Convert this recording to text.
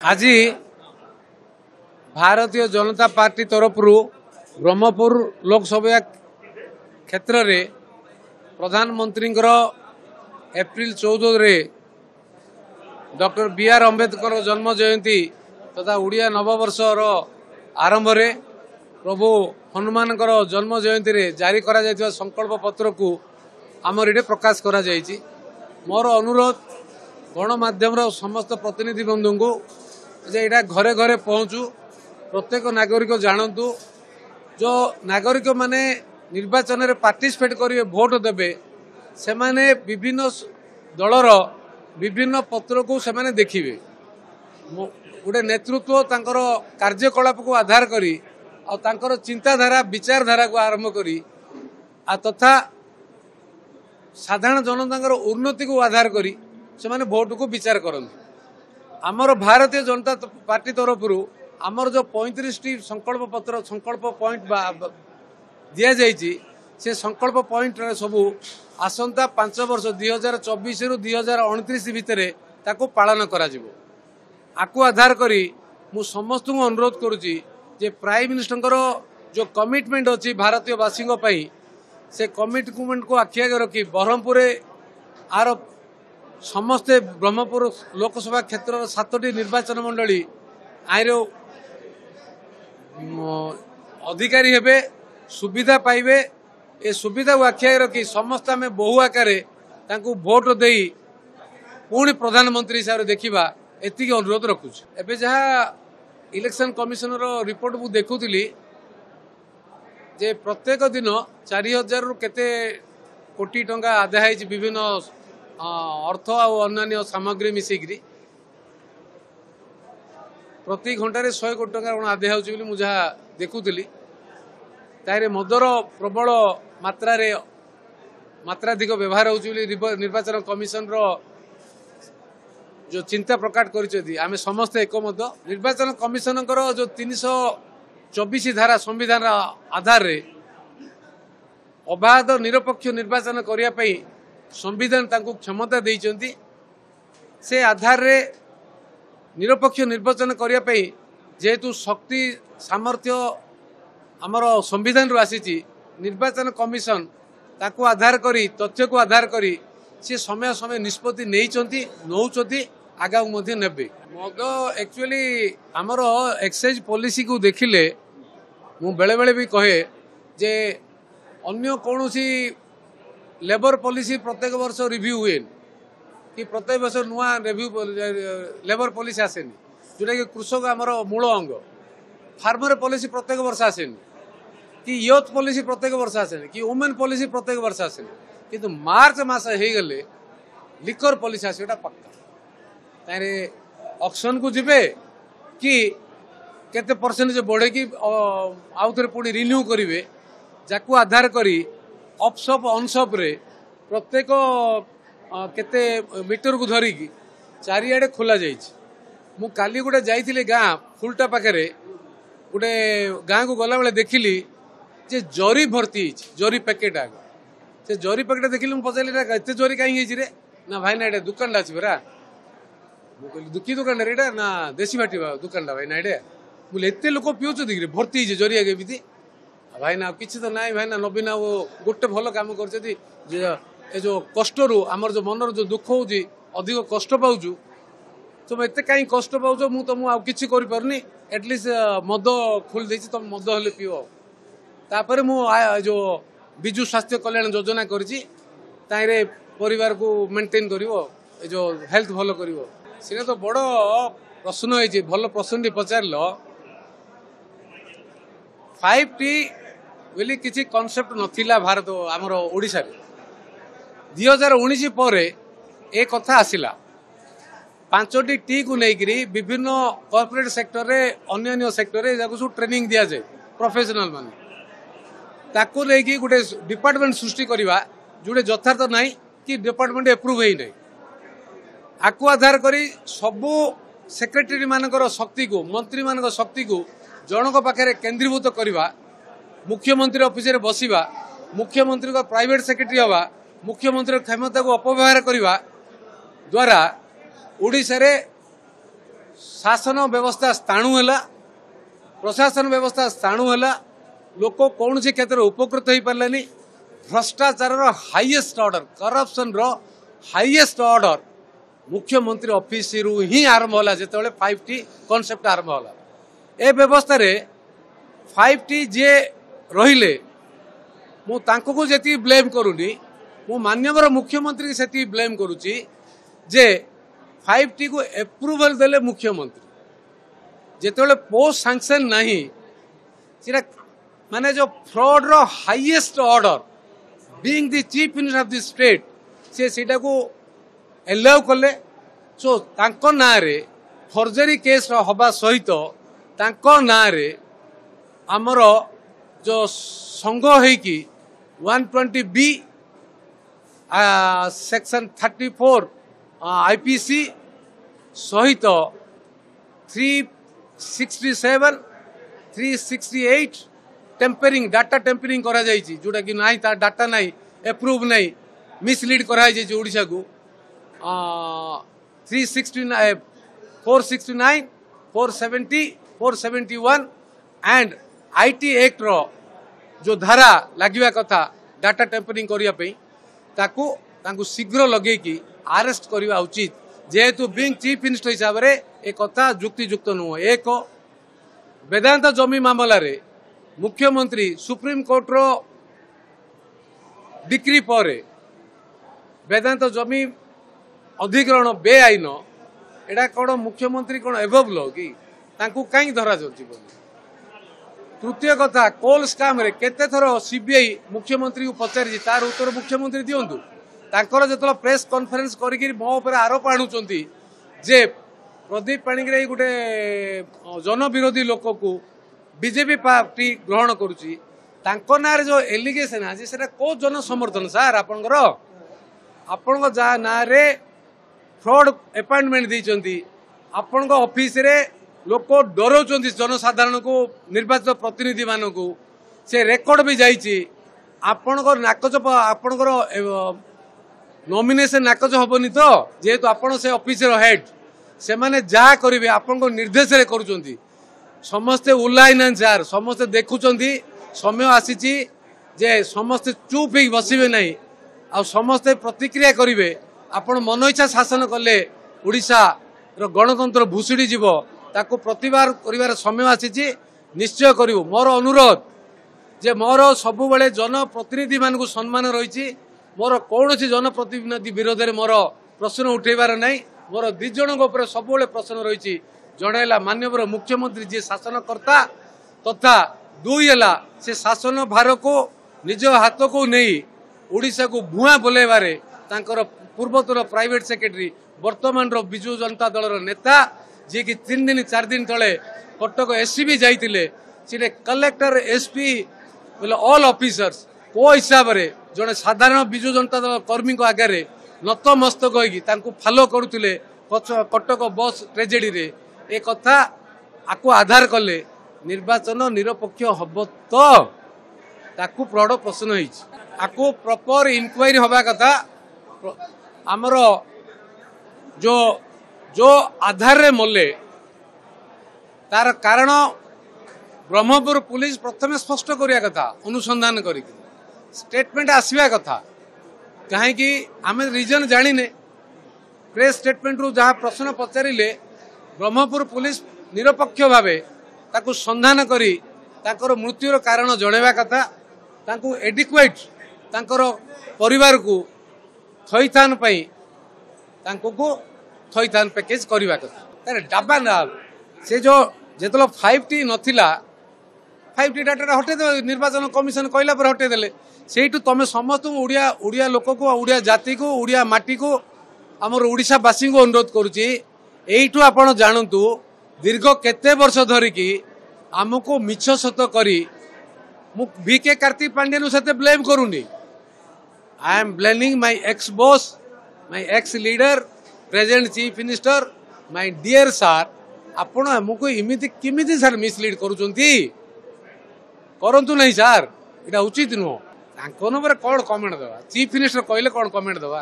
आज भारतीय जनता पार्टी तरफ ब्रह्मपुर लोकसभा क्षेत्र में प्रधानमंत्री एप्रिल 14 रे डॉक्टर बी.आर. अम्बेडकर जन्म जयंती तथा उड़िया नववर्ष आरंभ रे प्रभु हनुमान जन्म जयंती रे जारी करा जायतिबा संकल्प पत्र को आमर इटे प्रकाश करा जायछि। मोर अनुरोध गणमाध्यम समस्त प्रतिनिधि बंधु को जे एटा घरे घरे पहुंचू, प्रत्येक नागरिक जानतु जो नागरिक माने निर्वाचन रे पार्टिसिपेट करिवे, भोट देबे, से माने विभिन्न दलर विभिन्न पत्र को से माने देखिबे। गोटे नेतृत्व तांकर कार्यकलाप को आधार करी आ तांकर चिंताधारा विचारधारा को आरंभ करी आ तथा साधारण जनता उन्नति को आधार करी से माने भोट को विचार करते। आमर भारतीय जनता पार्टी तरफ आमर जो 35टी संकल्प पत्र संकल्प पॉइंट दिया जाइए, से संकल्प पॉइंट सबू आसंता 5 वर्ष 2024 रु 2029 भितर ताको पालन करा जिवो। आकु आधार करी मु समस्त को अनुरोध करुची जे प्राइम मिनिस्टर जो कमिटमेंट अच्छी भारतीय वासी से कमिटमेंट को आखि आगे रखी ब्रह्मपुर आर समस्ते ब्रह्मपुर लोकसभा क्षेत्र 7टी निर्वाचन मंडली आईर अधिकारी हेबे, सुविधा पाइबे। ए सुविधा को आखि आगे रखी समस्त आम बहु आकार भोट दे पुणी प्रधानमंत्री हिसाब से देखा एतिक अनुरोध रखुच। एबे जहाँ इलेक्शन कमिशन रिपोर्ट को देखुली जे प्रत्येक दिन 4000 रु केते कोटी टंका आदाय है विभिन्न अर्थ और अन्य सामग्री मिसिकी प्रति घंटे 100 कोटी टंका आदाय हो मुझे देखुली। तारे मदर प्रबल मात्राधिक व्यवहार हो निर्वाचन कमिशन जो चिंता प्रकट कर आम समस्ते एकमत। निर्वाचन कमिशन जो 324 धारा संविधान आधार रे अबाध निरपेक्ष निर्वाचन करने संविधान तांको क्षमता देइचंती। से आधार रे निरपेक्ष निर्वाचन करने जेहेतु शक्ति सामर्थ्य आमर संविधान आसी, निर्वाचन कमिशन ताको आधार करी तथ्य को आधार करी सी समय समय निष्पत्ति नहीं नौचंती आगा नेबे। मद एक्चुअली आमर एक्साइज पॉलिसी को देखिले मु बेले बेले भी कहे जे अन्य कौनसी लेबर पॉलिसी प्रत्येक वर्ष रिव्यू हुए कि प्रत्येक वर्ष नुआ रिव्यू लेबर पॉलिसी आसेनी, जोटा कि कृषक आमर मूल अंग। फार्मर पॉलिसी प्रत्येक वर्ष आसेनी कि यूथ पॉलिसी प्रत्येक वर्ष आसेनी कि वुमेन पॉलिसी प्रत्येक वर्ष आसेनी, किंतु मार्च मास हो गले लिकर पॉलिसी आसेटा पक्का। तारे ऑक्शन को जिबे कि केते परसेंटेज बढ़े कि आउ थे पुणी रिन्यू करेंगे, जाकू आधार करी ऑफसप ऑनसप रे प्रत्येक केते मीटर को धरिकी चारिआडे खोला जाइछि। मु काली गोटे जाइथिले गाँ फुलटा पाखे गोटे गाँ को गला बेले देखिली जे जरी भर्ती जरी पैकेट आग से जरी पैकेट देखिली। मुझे पचारि एत जरी कहीं रे ना भाई ना ये दुकान अच्छी परा मुझे दुखी दुकान रे ना देशी बाटी दुकान भाई ना ये बोले एत लोक पिउछ देखिए भर्ती जरी आगे एमती भाई ना किसी तो ना भाई ना नवीन वो गोटे भल कम कर जो कष्ट रू आमर जो मनर जो दुख हो अधिक कष्ट पाचु तुम एत कहीं कष्ट पाच मु तुम आउ कि एटलिस्ट मद खोल दे तुम मद हेल्ले पीओ। तापर मु जो विजु स्वास्थ्य कल्याण योजना करी परिवार को मेंटेन करिवो जो हेल्थ भल करिवो। से तो बड़ प्रश्न है, भल प्रश्न पचार 5T बोली किसी कॉन्सेप्ट नथिला भारत आमर ओडिशा रे 2019 पर ए कथा आसिला 5टी टी को लेकरी विभिन्न कॉर्पोरेट सेक्टर रे अन्य सेक्टर रे जाको सब ट्रेनिंग दिया जाए प्रोफेशनल माने ताको लेकी गोटे डिपार्टमेंट सृष्टि करवा जोड़े यथार्थ नहीं कि डिपार्टमेंट एप्रूव है नहीं। आकु आधार करी सबू सेक्रेटरी मानकर शक्ति को मंत्री मान शक्ति को जनक पाखे केन्द्रीभूत करवा, मुख्यमंत्री ऑफिस रे बसिबा, मुख्यमंत्री को प्राइवेट सेक्रेटरी हवा, मुख्यमंत्री क्षमता को अपव्यवहार करवा द्वारा ओडिशा रे शासन व्यवस्था स्थाणु है, प्रशासन व्यवस्था स्थाणु है, लोक कौन से क्षेत्र उपकृत हो पारे। भ्रष्टाचार highest order, corruption highest order मुख्यमंत्री ऑफिस ही आरंभ होला जेतेबेले 5T कॉन्सेप्ट आरंभ होला। ए व्यवस्था रे 5T जे रहिले मु तांको को जेती ब्लेम करूनी, मु माननीय मुख्यमंत्री से ब्लेम करूची जे 5T को अप्रूवल देले मुख्यमंत्री जेतेबेले पोस्ट सैंक्शन नहीं सेटा माने जो फ्रॉड रो highest order being the chief minister of the state से सेटा को एलाउ कले। सो तांको ना रे फर्जरी केस हवा सहित तांको ना रे आमर जो संघ है कि 120B सेक्शन 34 IPC सहित 367 368 टेम्परिंग डाटा टेम्परिंग करा जायछि जोटा कि नाही ता डाटा नाही अप्रूव नाही मिसलीड करा जायछि ओडिसा को 369 469 470 471 एंड IT एक्ट रो जो धारा लागिवा कथा डाटा टेम्परिंग करिया पई ताकू शीघ्र लगे कि अरेस्ट करवा उचित जेहेतु बीइंग चीफ मिनिस्टर हिसाब रे ए कथा जुक्तियुक्त नुह। एक वेदांत जमी मामला रे मुख्यमंत्री सुप्रीम कोर्ट रो डिक्री पर वेदांत जमी अधिग्रहण बेआईन एटा कौन मुख्यमंत्री कौन एबव लो कि तांकू कहीं धरा जाउछि। तृतीय कथा कोल स्काम रे केते थर सीबीआई मुख्यमंत्री को पचारि तार उत्तर मुख्यमंत्री दियंतु। तांकर जतला प्रेस कॉन्फ्रेंस करिक मो ऊपर आरोप आणुचंती जे प्रदीप पाणिग्राही गोटे जनविरोधी लोक को बीजेपी पार्टी ग्रहण करुची तांको नारे जो एलिगेशन आज सेटा को जन समर्थन सार आपनकर आपन जा नारे फ्रॉड अपॉइंटमेंट देइचंती आपन ऑफिस रे लोक डराउचंती जनसाधारण को निर्वाचित प्रतिनिधि मान को से रेकर्ड भी जाइची आपनकर नाकच आपनकर नॉमिनेशन नाकच होबनी तो जेहेतु आपन से ऑफिस रो हेड से माने जा करिवे आपन को निर्देश रे करूचंती समस्ते उल्लाइन सार समस्ते देखुचंती समय आसीची जे समस्ते चुप ही बसिबे नहीं आ समस्ते प्रतिक्रिया करिवे आपण मन इच्छा शासन कले ओडिशा रो गणतंत्र भूसुड़ी जीव ताको प्रतिबार करिवार समय आसीची निश्चय करिवो। मोर अनुरोध जे मोर सबु बेले जनप्रतिनिधि मान को सम्मान रहिची मोर कौनसी जनप्रतिनिधि विरोध में मोर प्रश्न उठेबार नहीं मोर दि जन सब प्रश्न रही जड़ेला माननीय मुख्यमंत्री जी शासनकर्ता तथा दुई है से शासन भार को निज हाथ को नहीं ओडिशा को भुआ बोलेबारे तांकर पूर्वतन प्राइवेट सेक्रेटरी वर्तमान रो बिजु जनता दल नेता जी कि 3 दिन 4 दिन तले कटक एसपी जाइतिले से कलेक्टर एसपी बोले ऑल ऑफिसर्स को हिसाब रे जड़े साधारण बिजु जनता दल कर्मी को आगे नतमस्तक होगी फॉलो करुले कटक बस ट्रेजेडी रे ए कथा आकु आधार कले निर्वाचन निरपेक्ष हम तो ताकू प्रौढ़ प्रश्न होको प्रॉपर इंक्वायरी हवा कथा आमर जो जो आधार रे मले तार कारण ब्रह्मपुर पुलिस प्रथम स्पष्ट करिया कथा अनुसंधान करी स्टेटमेंट आसवा कथा कहीं आम रिजन जाने प्रेस स्टेटमेंट रु जहाँ प्रश्न पचारे ब्रह्मपुर पुलिस निरपेक्ष भावे ताकू संधान करी ताकर मृत्युर कारण जणेवा कथा ताकू एडिक्वेट ताकर परिवार को थैथान पई तांको को थैथान पैकेज करवा कथा तारे डाबा नाल से जो जेतलो 5T नथिला 5T डाटा हटे निर्वाचन कमिशन कहला पर हटे देले सेठू तुम समस्त ओडिया ओडिया लोक को ओडिया जाति को ओडिया माटी को आमर ओडिशावासी को अनुरोध करुच्ची एठू आपण जानतु दीर्घ केते वर्ष धरिकी आमको मिछ सत करी मु VK कार्तिक पांड्या सते ब्लेम करूनी I am blaming my ex boss my ex leader present chief minister my dear sir आपण आमको इमिति किमिति सर मिसलीड करूचंती करंतु नहीं सर एटा उचित नुह तांको नंबर कौन कमेंट दवा चीफ मिनिस्टर कहले कौन कमेंट दवा।